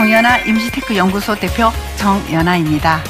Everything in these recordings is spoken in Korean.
정연아 이미지테크 연구소 대표 정연아입니다.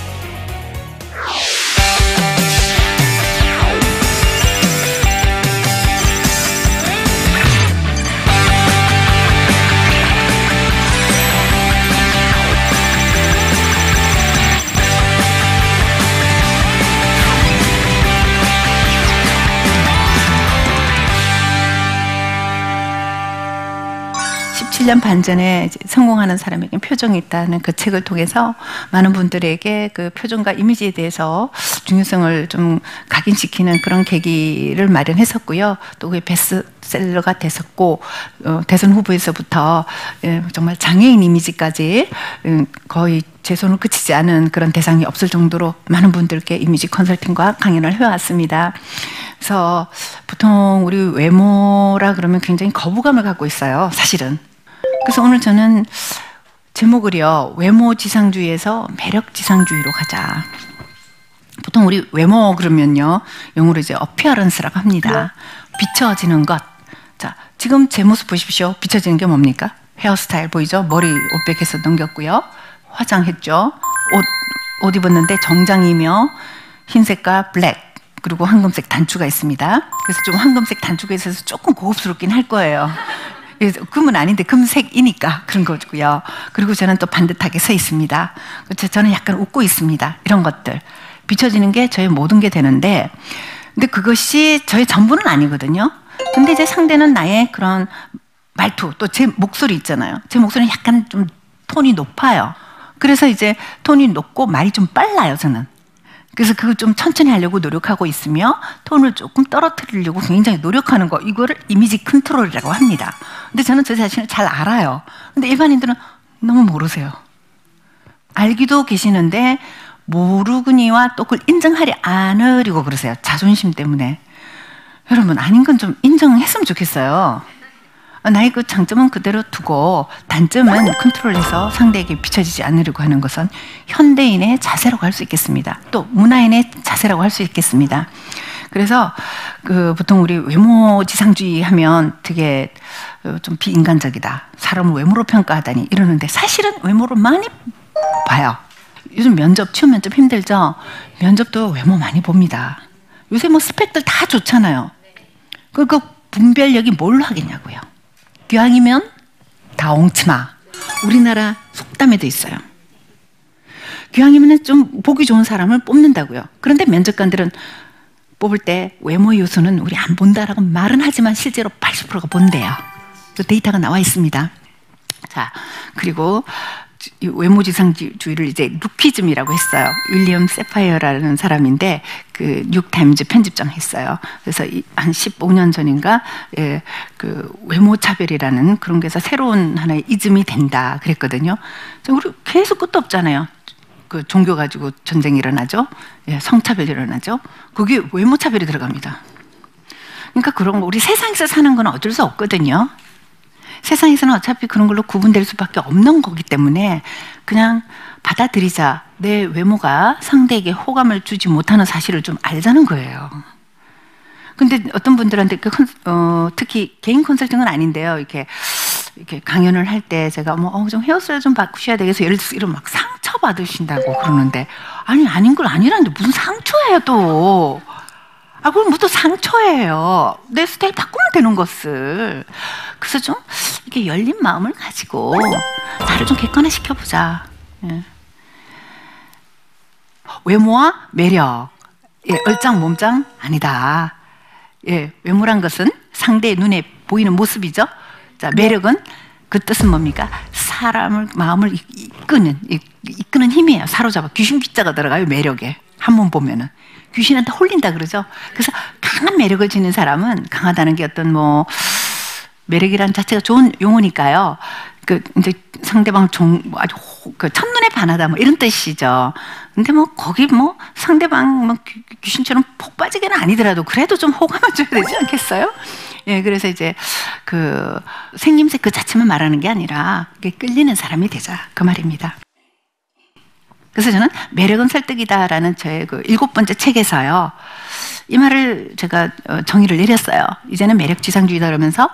칠 년 반 전에 성공하는 사람에게 표정이 있다는 그 책을 통해서 많은 분들에게 그 표정과 이미지에 대해서 중요성을 좀 각인시키는 그런 계기를 마련했었고요. 또 그게 베스트셀러가 됐었고, 대선 후보에서부터 정말 장애인 이미지까지 거의 제 손을 그치지 않은 그런 대상이 없을 정도로 많은 분들께 이미지 컨설팅과 강연을 해왔습니다. 그래서 보통 우리 외모라 그러면 굉장히 거부감을 갖고 있어요, 사실은. 그래서 오늘 저는 제목을요, 외모 지상주의에서 매력 지상주의로 가자. 보통 우리 외모 그러면요, 영어로 이제 appearance라고 합니다. 비춰지는 것. 자, 지금 제 모습 보십시오. 비춰지는 게 뭡니까? 헤어스타일 보이죠? 머리 옷백해서 넘겼고요. 화장했죠. 옷 입었는데 정장이며 흰색과 블랙 그리고 황금색 단추가 있습니다. 그래서 좀 황금색 단추가 있어서 조금 고급스럽긴 할 거예요. 금은 아닌데 금색이니까 그런 거고요. 그리고 저는 또 반듯하게 서 있습니다. 저는 약간 웃고 있습니다. 이런 것들 비춰지는 게 저의 모든 게 되는데, 근데 그것이 저의 전부는 아니거든요. 근데 이제 상대는 나의 그런 말투, 또 제 목소리 있잖아요. 제 목소리는 약간 좀 톤이 높아요. 그래서 이제 톤이 높고 말이 좀 빨라요, 저는. 그래서 그걸 좀 천천히 하려고 노력하고 있으며 톤을 조금 떨어뜨리려고 굉장히 노력하는 거, 이거를 이미지 컨트롤이라고 합니다. 근데 저는 저 자신을 잘 알아요. 근데 일반인들은 너무 모르세요. 알기도 계시는데 모르거니와 또 그걸 인정하려 않으려고 그러세요. 자존심 때문에. 여러분, 아닌 건 좀 인정했으면 좋겠어요. 나의 그 장점은 그대로 두고 단점은 컨트롤해서 상대에게 비춰지지 않으려고 하는 것은 현대인의 자세라고 할 수 있겠습니다. 또 문화인의 자세라고 할 수 있겠습니다. 그래서 보통 우리 외모 지상주의 하면 되게 좀 비인간적이다. 사람을 외모로 평가하다니 이러는데 사실은 외모로 많이 봐요. 요즘 취업 면접 힘들죠? 면접도 외모 많이 봅니다. 요새 뭐 스펙들 다 좋잖아요. 그 분별력이 뭘로 하겠냐고요. 기왕이면 다 엉치마. 우리나라 속담에도 있어요. 기왕이면 좀 보기 좋은 사람을 뽑는다고요. 그런데 면접관들은 뽑을 때 외모 요소는 우리 안 본다라고 말은 하지만 실제로 80%가 본대요. 그 데이터가 나와 있습니다. 자, 그리고 이 외모지상주의를 이제 루키즘이라고 했어요. 윌리엄 세파이어라는 사람인데 그 뉴욕타임즈 편집장 했어요. 그래서 한 15년 전인가 그 외모차별이라는 그런 게서 새로운 하나의 이즘이 된다 그랬거든요. 우리 계속 끝도 없잖아요. 그 종교 가지고 전쟁이 일어나죠. 성차별이 일어나죠. 거기에 외모차별이 들어갑니다. 그러니까 그런 거 우리 세상에서 사는 건 어쩔 수 없거든요. 세상에서는 어차피 그런 걸로 구분될 수밖에 없는 거기 때문에 그냥 받아들이자. 내 외모가 상대에게 호감을 주지 못하는 사실을 좀 알자는 거예요. 근데 어떤 분들한테 특히 개인 컨설팅은 아닌데요. 이렇게 강연을 할 때 제가 좀 헤어스타일 좀 바꾸셔야 되겠어요. 예를 들어서 이런 막 상처 받으신다고 그러는데, 아닌 걸 아니라는데 무슨 상처예요 또. 그럼 또 상처예요. 내 스타일 바꾸면 되는 것을. 그래서 좀 이렇게 열린 마음을 가지고 나를 좀 객관화시켜보자. 외모와 매력, 얼짱 몸짱 아니다. 외모란 것은 상대의 눈에 보이는 모습이죠. 자, 매력은 그 뜻은 뭡니까? 사람을 마음을 이끄는 힘이에요. 사로잡아. 귀신 귀자가 들어가요, 매력에. 한번 보면은 귀신한테 홀린다 그러죠. 그래서 강한 매력을 지닌 사람은, 강하다는 게 어떤 매력이라는 자체가 좋은 용어니까요. 이제 상대방 아주 첫눈에 반하다 이런 뜻이죠. 근데 거기 상대방 귀신처럼 폭 빠지게는 아니더라도 그래도 좀 호감을 줘야 되지 않겠어요? 그래서 이제 생김새 그 자체만 말하는 게 아니라 끌리는 사람이 되자, 그 말입니다. 그래서 저는 매력은 설득이다라는 저의 7번째 책에서요, 이 말을 제가 정의를 내렸어요. 이제는 매력지상주의다 그러면서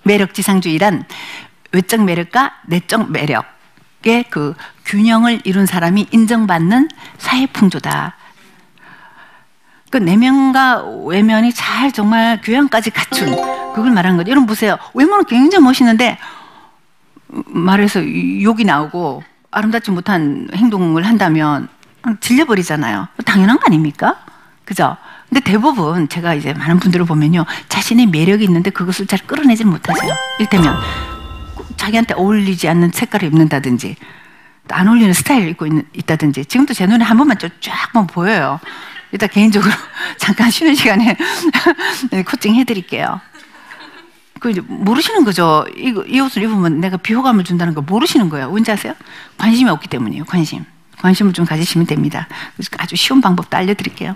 매력지상주의란 외적 매력과 내적 매력의 그 균형을 이룬 사람이 인정받는 사회 풍조다. 그 내면과 외면이 잘 정말 교양까지 갖춘 그걸 말하는 거죠. 여러분 보세요. 외모는 굉장히 멋있는데 말해서 욕이 나오고 아름답지 못한 행동을 한다면 질려버리잖아요. 당연한 거 아닙니까? 그죠? 근데 대부분 제가 이제 많은 분들을 보면요. 자신의 매력이 있는데 그것을 잘 끌어내질 못하세요. 이를테면 자기한테 어울리지 않는 색깔을 입는다든지 안 어울리는 스타일을 입고 있다든지 지금도 제 눈에 한 번만 쫙 보여요. 이따 개인적으로 잠깐 쉬는 시간에 코칭 해드릴게요. 그 이제 모르시는 거죠. 이 옷을 입으면 내가 비호감을 준다는 거 모르시는 거예요. 왠지 아세요? 관심이 없기 때문이에요. 관심을 좀 가지시면 됩니다. 그래서 아주 쉬운 방법도 알려드릴게요.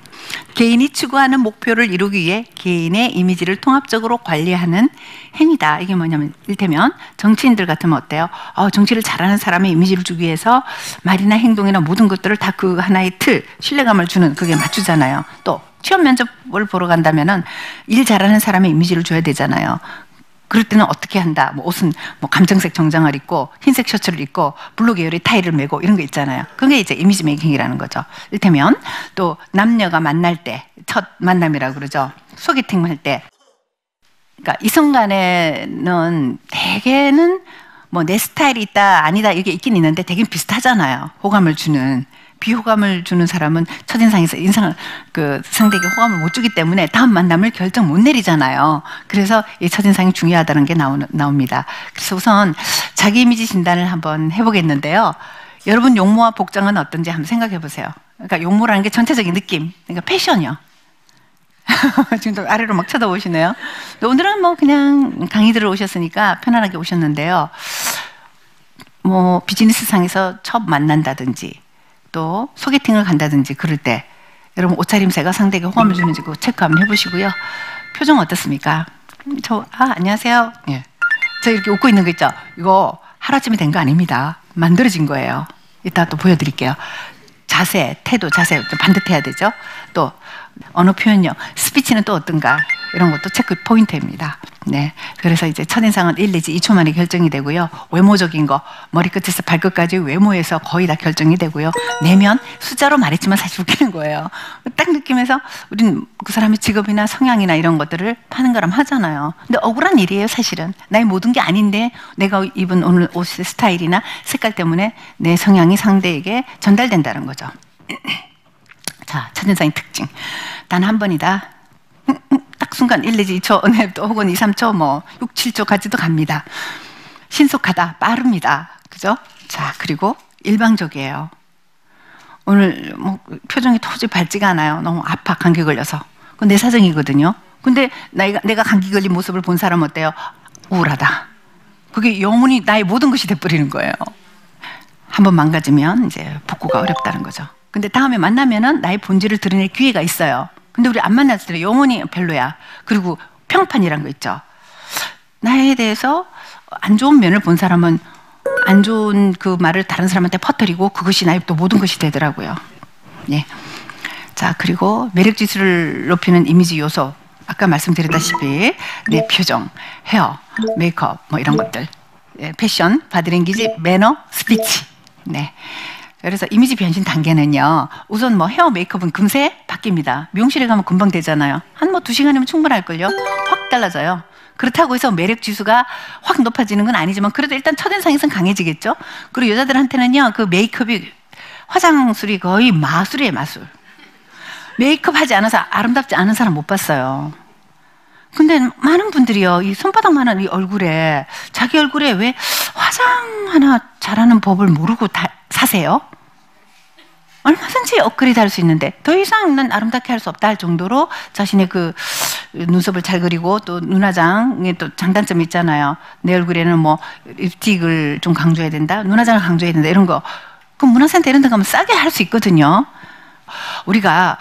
개인이 추구하는 목표를 이루기 위해 개인의 이미지를 통합적으로 관리하는 행위다. 이게 뭐냐면 이를테면 정치인들 같으면 어때요? 정치를 잘하는 사람의 이미지를 주기 위해서 말이나 행동이나 모든 것들을 다 그 하나의 틀, 신뢰감을 주는 그게 맞추잖아요. 또 취업 면접을 보러 간다면은 일 잘하는 사람의 이미지를 줘야 되잖아요. 그럴 때는 어떻게 한다. 옷은 감정색 정장을 입고 흰색 셔츠를 입고 블루 계열의 타이를 메고 이런 거 있잖아요. 그게 이제 이미지 메이킹이라는 거죠. 이를테면 또 남녀가 만날 때 첫 만남이라고 그러죠. 소개팅 할 때. 그러니까 이성 간에는 대개는 내 스타일이 있다 아니다 이게 있긴 있는데 대개는 비슷하잖아요. 호감을 주는. 비호감을 주는 사람은 첫인상에서 상대에게 호감을 못 주기 때문에 다음 만남을 결정 못 내리잖아요. 그래서 이 첫인상이 중요하다는 게 나옵니다. 그래서 우선 자기 이미지 진단을 한번 해보겠는데요. 여러분 용모와 복장은 어떤지 한번 생각해 보세요. 그러니까 용모라는 게 전체적인 느낌, 그러니까 패션이요. 지금도 아래로 막 쳐다보시네요. 오늘은 그냥 강의 들어오셨으니까 편안하게 오셨는데요. 비즈니스상에서 처음 만난다든지 또 소개팅을 간다든지 그럴 때 여러분 옷차림새가 상대에게 호감을 주는지 그거 체크 한번 해보시고요. 표정 어떻습니까? 안녕하세요. 예. 저 이렇게 웃고 있는 거 있죠? 이거 하루아침에 된 거 아닙니다. 만들어진 거예요. 이따 또 보여드릴게요. 자세, 태도, 자세 좀 반듯해야 되죠? 또 언어 표현력, 스피치는 또 어떤가? 이런 것도 체크 포인트입니다. 네. 그래서 이제 첫인상은 1 내지 2초 만에 결정이 되고요. 외모적인 거, 머리끝에서 발끝까지 외모에서 거의 다 결정이 되고요. 내면 숫자로 말했지만 사실 웃기는 거예요. 딱 느낌에서 우린 그 사람의 직업이나 성향이나 이런 것들을 파는 거람 하잖아요. 근데 억울한 일이에요, 사실은. 나의 모든 게 아닌데 내가 입은 오늘 옷의 스타일이나 색깔 때문에 내 성향이 상대에게 전달된다는 거죠. 자, 첫인상의 특징. 단 한 번이다. 딱 순간 1 내지 2초, 혹은 2, 3초, 6, 7초까지도 갑니다. 신속하다, 빠릅니다. 그죠? 자, 그리고 일방적이에요. 오늘 표정이 도저히 밝지가 않아요. 너무 아파, 감기 걸려서. 그건 내 사정이거든요. 근데 내가 감기 걸린 모습을 본 사람은 어때요? 우울하다. 그게 영원히 나의 모든 것이 돼버리는 거예요. 한번 망가지면 이제 복구가 어렵다는 거죠. 근데 다음에 만나면은 나의 본질을 드러낼 기회가 있어요. 근데 우리 안 만났을 때 영원히 별로야. 그리고 평판이란 거 있죠. 나에 대해서 안 좋은 면을 본 사람은 안 좋은 그 말을 다른 사람한테 퍼뜨리고 그것이 나의 또 모든 것이 되더라고요. 예. 자, 그리고 매력 지수를 높이는 이미지 요소. 아까 말씀드렸다시피 내 표정, 헤어, 메이크업 이런 것들. 예, 패션, 바디랭귀지, 매너, 스피치. 네. 그래서 이미지 변신 단계는요. 우선 헤어 메이크업은 금세 바뀝니다. 미용실에 가면 금방 되잖아요. 한 2시간이면 충분할걸요. 확 달라져요. 그렇다고 해서 매력 지수가 확 높아지는 건 아니지만 그래도 일단 첫인상에선 강해지겠죠. 그리고 여자들한테는요. 그 메이크업이 화장술이 거의 마술이에요. 마술. 메이크업 하지 않아서 아름답지 않은 사람 못 봤어요. 근데 많은 분들이요. 이 손바닥만한 이 얼굴에 자기 얼굴에 왜 화장 하나 잘하는 법을 모르고 사세요? 얼마든지 업그레이드 할 수 있는데 더 이상 난 아름답게 할 수 없다 할 정도로 자신의 그 눈썹을 잘 그리고 또 눈화장에 또 장단점이 있잖아요. 내 얼굴에는 립스틱을 좀 강조해야 된다, 눈화장을 강조해야 된다 이런 거. 그럼 문화센터 이런 데 가면 싸게 할 수 있거든요. 우리가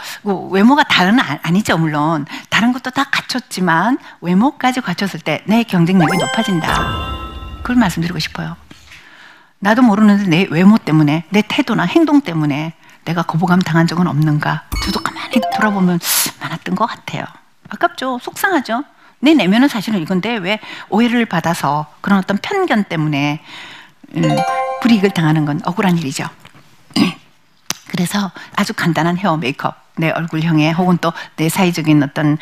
외모가 다른 아니죠. 물론 다른 것도 다 갖췄지만 외모까지 갖췄을 때 내 경쟁력이 높아진다. 그걸 말씀드리고 싶어요. 나도 모르는데 내 외모 때문에 내 태도나 행동 때문에 내가 거부감 당한 적은 없는가? 저도 가만히 돌아보면 많았던 것 같아요. 아깝죠. 속상하죠. 내 내면은 사실은 이건데 왜 오해를 받아서 그런 어떤 편견 때문에 불이익을 당하는 건 억울한 일이죠. 그래서 아주 간단한 헤어 메이크업, 내 얼굴형에 혹은 또 내 사회적인 어떤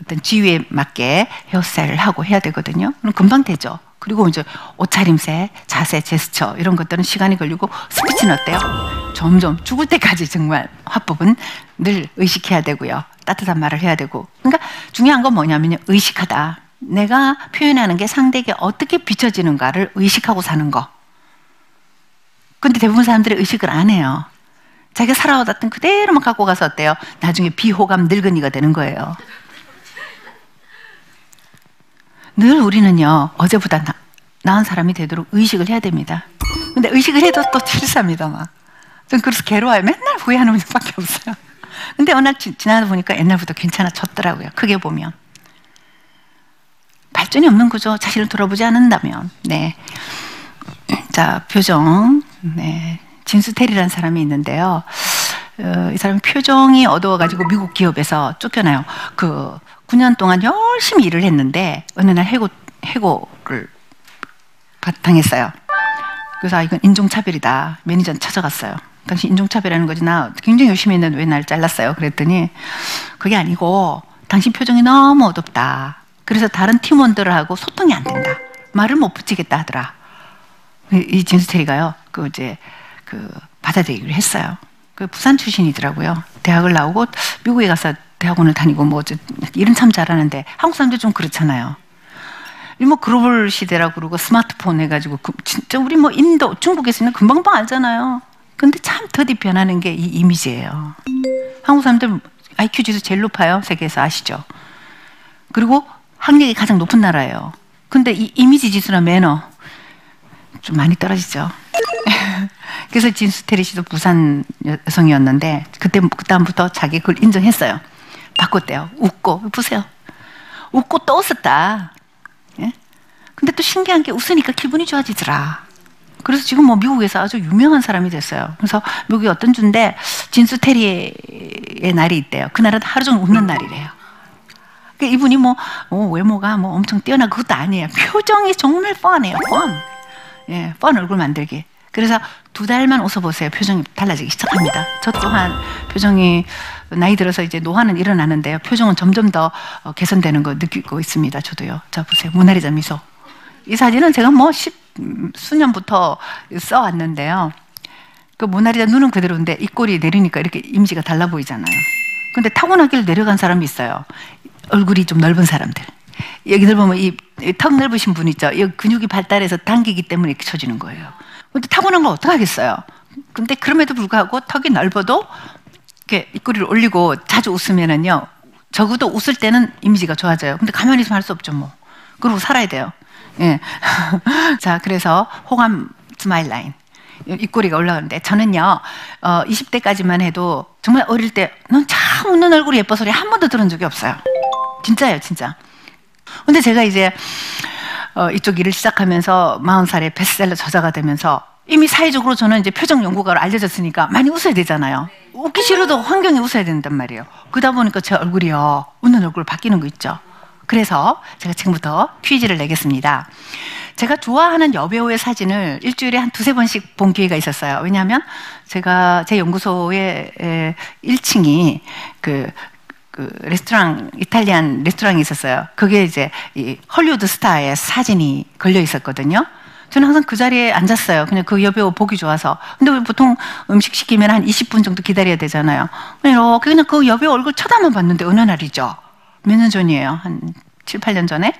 어떤 지위에 맞게 헤어스타일을 하고 해야 되거든요. 그럼 금방 되죠. 그리고 이제 옷차림새, 자세, 제스처 이런 것들은 시간이 걸리고 스피치는 어때요? 점점 죽을 때까지 정말 화법은 늘 의식해야 되고요. 따뜻한 말을 해야 되고. 그러니까 중요한 건 뭐냐면요. 의식하다. 내가 표현하는 게 상대에게 어떻게 비춰지는가를 의식하고 사는 거. 근데 대부분 사람들이 의식을 안 해요. 자기가 살아왔던 그대로만 갖고 가서 어때요? 나중에 비호감 늙은이가 되는 거예요. 늘 우리는요, 어제보다 나은 사람이 되도록 의식을 해야 됩니다. 근데 의식을 해도 또 실수합니다, 막. 전 그래서 괴로워요. 맨날 후회하는 분밖에 없어요. 근데 어느 날 지나다 보니까 옛날보다 괜찮아졌더라고요. 크게 보면. 발전이 없는 거죠. 자신을 돌아보지 않는다면. 네. 자, 표정. 네. 진수 테리라는 사람이 있는데요. 이 사람이 표정이 어두워가지고 미국 기업에서 쫓겨나요. 9년 동안 열심히 일을 했는데 어느 날 해고를 당했어요. 그래서 이건 인종차별이다. 매니저한테 찾아갔어요. 당신 인종차별하는 거지. 나 굉장히 열심히 했는데 왜 날 잘랐어요? 그랬더니 그게 아니고 당신 표정이 너무 어둡다. 그래서 다른 팀원들하고 소통이 안 된다. 말을 못 붙이겠다 하더라. 이 진수 테리가요. 받아들이기로 했어요. 부산 출신이더라고요. 대학을 나오고 미국에 가서 대학원을 다니고 일은 참 잘하는데 한국 사람들 좀 그렇잖아요. 뭐 글로벌 시대라고 그러고 스마트폰 해가지고 진짜 우리 뭐 인도, 중국에서는 금방금방 알잖아요. 근데 참 더디 변하는 게 이 이미지예요. 한국 사람들 IQ 지수 제일 높아요. 세계에서 아시죠? 그리고 학력이 가장 높은 나라예요. 근데 이 이미지 지수나 매너 좀 많이 떨어지죠. 그래서 진수 테리 씨도 부산 여성이었는데 그다음부터 자기 그걸 인정했어요. 바꿨대요. 웃고 보세요. 웃고 또 웃었다. 예? 근데 또 신기한 게 웃으니까 기분이 좋아지더라. 그래서 지금 뭐 미국에서 아주 유명한 사람이 됐어요. 그래서 미국의 어떤 주인데 진수 테리의 날이 있대요. 그날은 하루 종일 웃는 날이래요. 그러니까 이분이 외모가 엄청 뛰어나고 그것도 아니에요. 표정이 정말 뻔해요. 예, 뻔 얼굴 만들기. 그래서 2달만 웃어보세요. 표정이 달라지기 시작합니다. 저 또한 표정이 나이 들어서 이제 노화는 일어나는데요. 표정은 점점 더 개선되는 거 느끼고 있습니다. 저도요. 자, 보세요. 모나리자 미소. 이 사진은 제가 수년부터 써왔는데요. 그 모나리자 눈은 그대로인데 입꼬리 내리니까 이렇게 이미지가 달라 보이잖아요. 근데 타고나기를 내려간 사람이 있어요. 얼굴이 좀 넓은 사람들. 여기들 보면 이 턱 넓으신 분 있죠. 이 근육이 발달해서 당기기 때문에 이렇게 쳐지는 거예요. 근데 타고난 걸 어떡하겠어요. 근데 그럼에도 불구하고 턱이 넓어도 이렇게 입꼬리를 올리고 자주 웃으면은요. 적어도 웃을 때는 이미지가 좋아져요. 근데 가만히 있으면 할 수 없죠, 뭐. 그러고 살아야 돼요. 예. 자, 그래서 호감 스마일 라인. 입꼬리가 올라가는데 저는요, 20대까지만 해도 정말 어릴 때 넌 참 웃는 얼굴이 예뻐 소리 한 번도 들은 적이 없어요. 진짜예요, 진짜. 근데 제가 이제 이쪽 일을 시작하면서 40살에 베스트셀러 저자가 되면서 이미 사회적으로 저는 이제 표정 연구가로 알려졌으니까 많이 웃어야 되잖아요. 웃기 싫어도 환경에 웃어야 된단 말이에요. 그러다 보니까 제 얼굴이요, 웃는 얼굴 바뀌는 거 있죠. 그래서 제가 지금부터 퀴즈를 내겠습니다. 제가 좋아하는 여배우의 사진을 일주일에 한 2-3번씩 본 기회가 있었어요. 왜냐하면 제가 제 연구소의 1층이 그 레스토랑, 이탈리안 레스토랑이 있었어요. 그게 이제 이 헐리우드 스타의 사진이 걸려 있었거든요. 저는 항상 그 자리에 앉았어요. 그냥 그 여배우 보기 좋아서. 근데 우리 보통 음식 시키면 한 20분 정도 기다려야 되잖아요. 이렇게 그냥 그 여배우 얼굴 쳐다만 봤는데 어느 날이죠. 몇 년 전이에요. 한 7-8년 전에.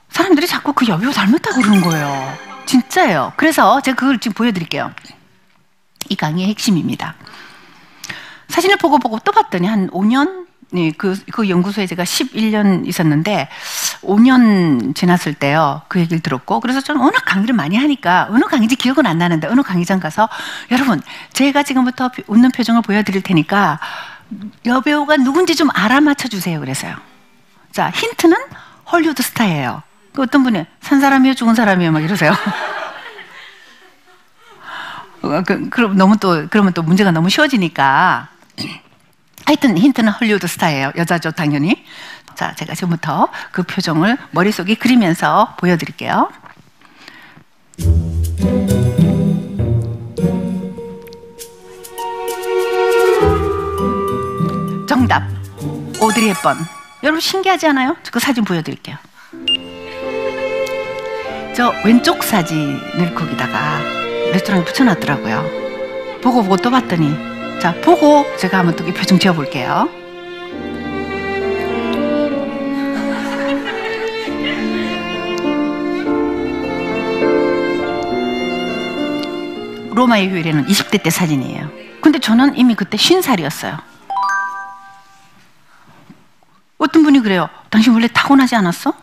사람들이 자꾸 그 여배우 닮았다고 그러는 거예요. 진짜예요. 그래서 제가 그걸 지금 보여드릴게요. 이 강의의 핵심입니다. 사진을 보고 또 봤더니 한 5년, 그 연구소에 제가 11년 있었는데 5년 지났을 때요. 그 얘기를 들었고, 그래서 저는 워낙 강의를 많이 하니까 어느 강의인지 기억은 안 나는데 어느 강의장 가서 여러분, 제가 지금부터 웃는 표정을 보여드릴 테니까 여배우가 누군지 좀 알아맞혀 주세요. 그래서요. 자, 힌트는 헐리우드 스타예요. 그 어떤 분이 산 사람이요, 죽은 사람이요, 막 이러세요. 그러면 또 문제가 너무 쉬워지니까. 하여튼 힌트는 헐리우드 스타예요. 여자죠, 당연히. 자, 제가 지금부터 그 표정을 머릿속에 그리면서 보여드릴게요. 정답, 오드리 헵번. 여러분 신기하지 않아요? 그 사진 보여드릴게요. 저 왼쪽 사진을 거기다가 레스토랑에 붙여놨더라고요. 보고 또 봤더니, 자, 보고 제가 한번 또 이 표정 지어볼게요. 로마의 휴일에는 20대 때 사진이에요. 근데 저는 이미 그때 50살이었어요. 어떤 분이 그래요. 당신 원래 타고나지 않았어?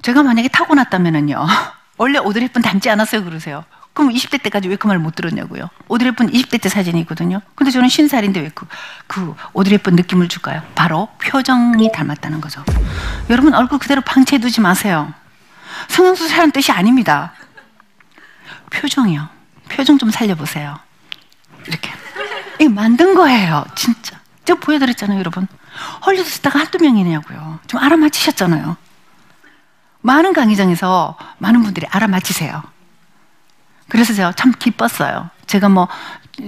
제가 만약에 타고났다면요, 원래 오드리 헵번 닮지 않았어요 그러세요. 그럼 20대 때까지 왜 그 말 못 들었냐고요. 오드리 헵번 20대 때 사진이 있거든요. 근데 저는 50살인데 왜 그 오드리 헵번 느낌을 줄까요? 바로 표정이 닮았다는 거죠. 여러분 얼굴 그대로 방치해두지 마세요. 성형수술하는 뜻이 아닙니다. 표정이요. 표정 좀 살려보세요. 이렇게. 이거 만든 거예요. 진짜. 제가 보여드렸잖아요 여러분. 헐리우드 스타가 한두 명이냐고요. 좀 알아맞히셨잖아요. 많은 강의장에서 많은 분들이 알아맞히세요. 그래서 제가 참 기뻤어요. 제가 뭐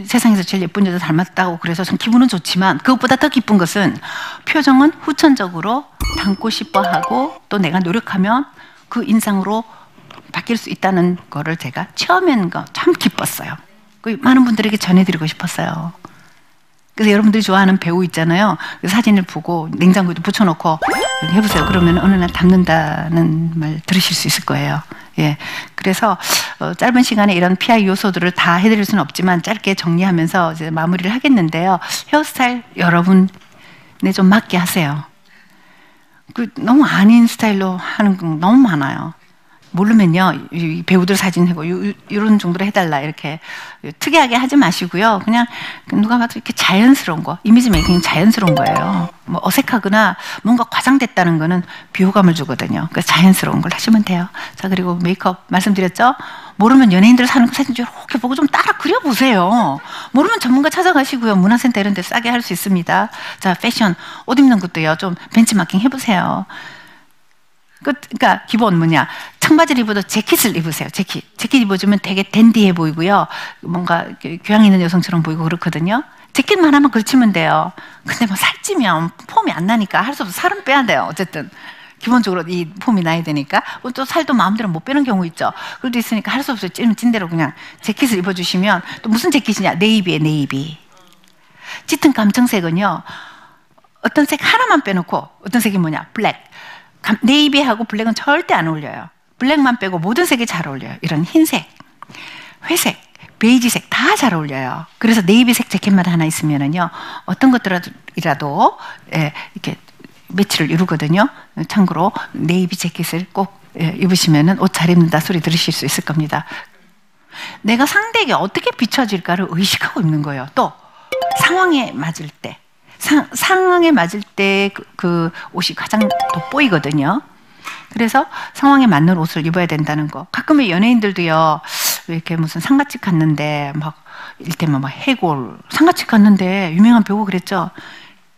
세상에서 제일 예쁜 여자 닮았다고 그래서 참 기분은 좋지만 그것보다 더 기쁜 것은 표정은 후천적으로 닮고 싶어 하고 또 내가 노력하면 그 인상으로 바뀔 수 있다는 거를 제가 체험한 거 참 기뻤어요. 많은 분들에게 전해드리고 싶었어요. 그래서 여러분들이 좋아하는 배우 있잖아요. 그 사진을 보고 냉장고에도 붙여놓고 해보세요. 그러면 어느 날 닮는다는 말 들으실 수 있을 거예요. 예, 그래서 짧은 시간에 이런 PI 요소들을 다 해드릴 수는 없지만 짧게 정리하면서 이제 마무리를 하겠는데요. 헤어스타일 여러분에 좀 맞게 하세요. 너무 아닌 스타일로 하는 거 너무 많아요. 모르면요, 이 배우들 사진 하고 이런 정도로 해달라 이렇게 특이하게 하지 마시고요. 그냥 누가 봐도 이렇게 자연스러운 거, 이미지 메이킹 자연스러운 거예요. 뭐 어색하거나 뭔가 과장됐다는 거는 비호감을 주거든요. 그러니까 자연스러운 걸 하시면 돼요. 자, 그리고 메이크업 말씀드렸죠? 모르면 연예인들 사는 거 사진 이렇게 보고 좀 따라 그려보세요. 모르면 전문가 찾아가시고요. 문화센터 이런 데 싸게 할 수 있습니다. 자, 패션, 옷 입는 것도요. 좀 벤치마킹 해보세요. 그러니까 기본 뭐냐, 청바지를 입어도 재킷을 입으세요. 재킷 입어주면 되게 댄디해 보이고요. 뭔가 교양 있는 여성처럼 보이고 그렇거든요. 재킷만 하면 걸치면 돼요. 근데 뭐 살찌면 폼이 안 나니까 할 수 없어. 살은 빼야 돼요. 어쨌든 기본적으로 이 폼이 나야 되니까. 또 살도 마음대로 못 빼는 경우 있죠. 그럴 때 있으니까 할 수 없어요. 찐 대로 그냥 재킷을 입어주시면. 또 무슨 재킷이냐, 네이비에 네이비. 짙은 감청색은요, 어떤 색 하나만 빼놓고, 어떤 색이 뭐냐, 블랙. 네이비하고 블랙은 절대 안 어울려요. 블랙만 빼고 모든 색이 잘 어울려요. 이런 흰색, 회색, 베이지색 다 잘 어울려요. 그래서 네이비색 재킷만 하나 있으면은요, 어떤 것들이라도 이렇게 매치를 이루거든요. 참고로 네이비 재킷을 꼭 입으시면은 옷 잘 입는다 소리 들으실 수 있을 겁니다. 내가 상대에게 어떻게 비춰질까를 의식하고 입는 거예요. 또 상황에 맞을 때. 상황에 맞을 때 그 옷이 가장 돋보이거든요. 그래서 상황에 맞는 옷을 입어야 된다는 거. 가끔의 연예인들도요, 이렇게 무슨 상가집 갔는데 막 일테면 막 해골 상가집 갔는데 유명한 배우가 그랬죠.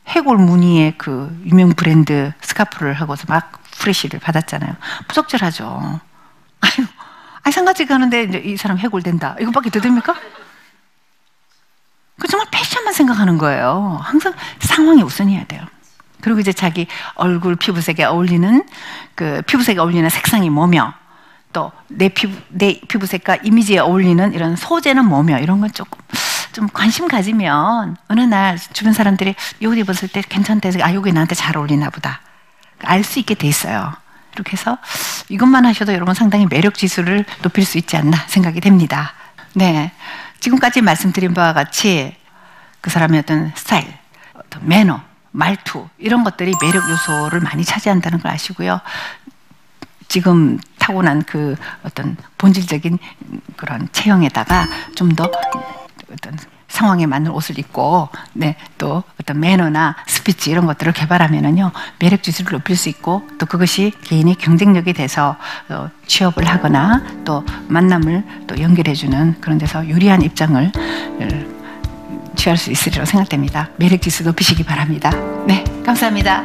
해골 무늬의 그 유명 브랜드 스카프를 하고서 막 프레시를 받았잖아요. 부적절하죠. 아유, 상가집 가는데 이제 이 사람 해골 된다. 이거밖에 더 됩니까? 그 정말 패션만 생각하는 거예요. 항상 상황이 우선이어야 돼요. 그리고 이제 자기 얼굴 피부색에 어울리는 그 피부색에 어울리는 색상이 뭐며, 또 내 피부색과 이미지에 어울리는 이런 소재는 뭐며, 이런 건 조금 좀 관심 가지면 어느 날 주변 사람들이 이 옷 입었을 때 괜찮다 해서, 아, 이게 나한테 잘 어울리나 보다 알 수 있게 돼 있어요. 이렇게 해서 이것만 하셔도 여러분 상당히 매력 지수를 높일 수 있지 않나 생각이 됩니다. 네, 지금까지 말씀드린 바와 같이 그 사람의 어떤 스타일, 어떤 매너, 말투 이런 것들이 매력 요소를 많이 차지한다는 걸 아시고요. 지금 타고난 그 어떤 본질적인 그런 체형에다가 좀 더 어떤 상황에 맞는 옷을 입고, 네, 또 어떤 매너나 스피치 이런 것들을 개발하면은요, 매력 지수를 높일 수 있고, 또 그것이 개인의 경쟁력이 돼서 취업을 하거나 또 만남을 또 연결해주는 그런 데서 유리한 입장을 취할 수 있으리라고 생각됩니다. 매력 지수 높이시기 바랍니다. 네, 감사합니다.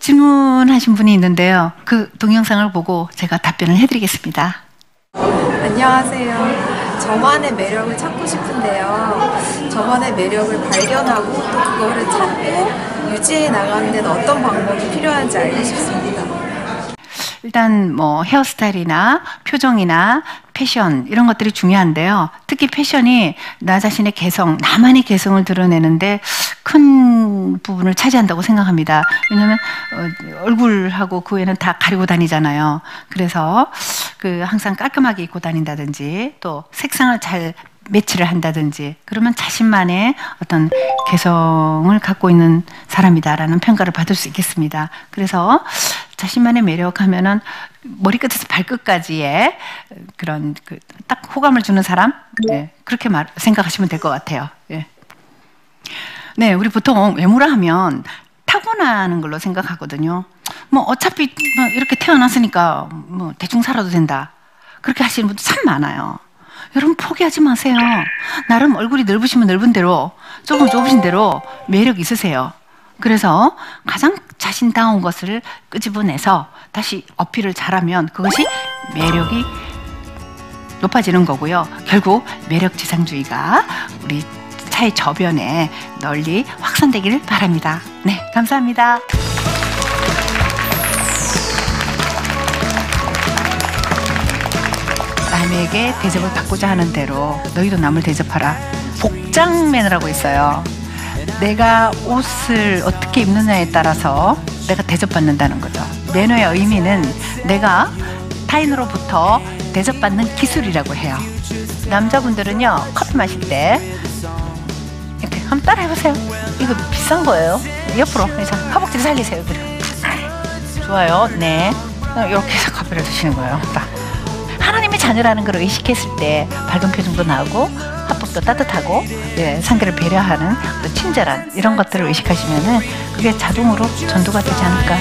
질문하신 분이 있는데요. 그 동영상을 보고 제가 답변을 해드리겠습니다. 안녕하세요. 저만의 매력을 찾고 싶은데요. 저만의 매력을 발견하고 또 그거를 찾고 유지해 나가는 데는 어떤 방법이 필요한지 알고 싶습니다. 일단 뭐 헤어스타일이나 표정이나 패션 이런 것들이 중요한데요. 특히 패션이 나 자신의 개성, 나만의 개성을 드러내는데 큰 부분을 차지한다고 생각합니다. 왜냐하면 얼굴하고 그 외에는 다 가리고 다니잖아요. 그래서 그 항상 깔끔하게 입고 다닌다든지 또 색상을 잘 매치를 한다든지 그러면 자신만의 어떤 개성을 갖고 있는 사람이다라는 평가를 받을 수 있겠습니다. 그래서 자신만의 매력하면은 머리끝에서 발끝까지의 그런 딱 호감을 주는 사람, 네, 그렇게 생각하시면 될 것 같아요. 예. 네, 우리 보통 외모라 하면 타고나는 걸로 생각하거든요. 뭐 어차피 뭐 이렇게 태어났으니까 뭐 대충 살아도 된다. 그렇게 하시는 분들 참 많아요. 여러분 포기하지 마세요. 나름 얼굴이 넓으시면 넓은 대로, 조금 좁으신 대로 매력 있으세요. 그래서 가장 자신다운 것을 끄집어내서 다시 어필을 잘하면 그것이 매력이 높아지는 거고요. 결국 매력 지상주의가 우리 사회 저변에 널리 확산되기를 바랍니다. 네, 감사합니다. 남에게 대접을 받고자 하는 대로 너희도 남을 대접하라. 복장 매너라고 있어요. 내가 옷을 어떻게 입느냐에 따라서 내가 대접받는다는 거죠. 매너의 의미는 내가 타인으로부터 대접받는 기술이라고 해요. 남자분들은요, 커피 마실 때 이렇게 한번 따라 해보세요. 이거 비싼 거예요. 옆으로 해서 허벅지 살리세요. 좋아요. 네, 이렇게 해서 커피를 드시는 거예요. 딱. 하나님의 자녀라는 걸 의식했을 때 밝은 표정도 나오고 화법도 따뜻하고, 네, 상대를 배려하는 또 친절한 이런 것들을 의식하시면은 그게 자동으로 전도가 되지 않을까.